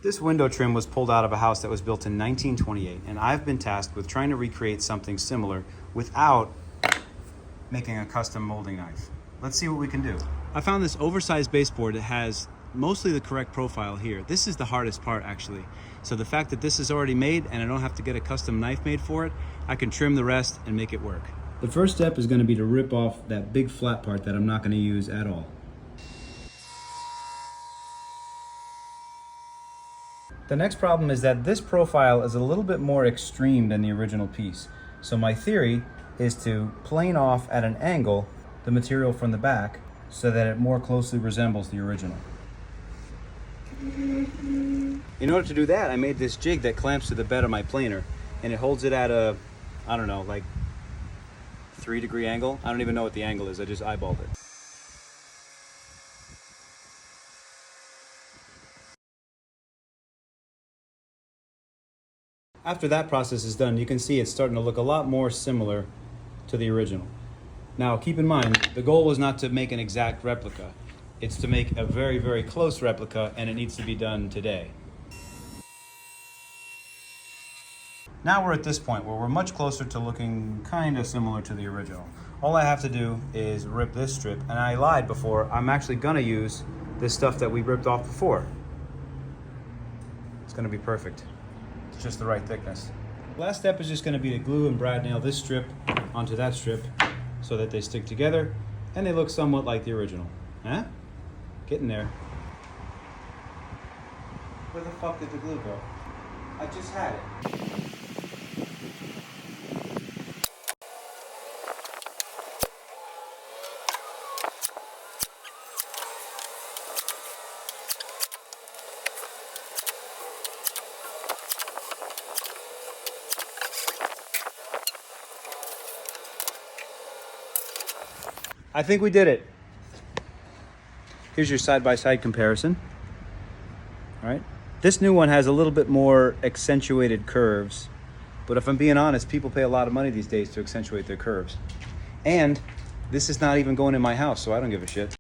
This window trim was pulled out of a house that was built in 1928, and I've been tasked with trying to recreate something similar without making a custom molding knife. Let's see what we can do. I found this oversized baseboard that has mostly the correct profile here. This is the hardest part, actually. So the fact that this is already made and I don't have to get a custom knife made for it, I can trim the rest and make it work. The first step is going to be to rip off that big flat part that I'm not going to use at all. The next problem is that this profile is a little bit more extreme than the original piece. So my theory is to plane off at an angle the material from the back so that it more closely resembles the original. In order to do that, I made this jig that clamps to the bed of my planer, and it holds it at a, I don't know, like 3-degree angle. I don't even know what the angle is, I just eyeballed it. After that process is done, you can see it's starting to look a lot more similar to the original. Now, keep in mind, the goal was not to make an exact replica. It's to make a very, very close replica, and it needs to be done today. Now we're at this point where we're much closer to looking kind of similar to the original. All I have to do is rip this strip, and I lied before, I'm actually gonna use this stuff that we ripped off before. It's gonna be perfect. It's just the right thickness. Last step is just going to be to glue and brad nail this strip onto that strip so that they stick together and they look somewhat like the original. Huh? Getting there. Where the fuck did the glue go? I just had it. I think we did it. Here's your side-by-side comparison. All right. This new one has a little bit more accentuated curves, but if I'm being honest, people pay a lot of money these days to accentuate their curves. And this is not even going in my house, so I don't give a shit.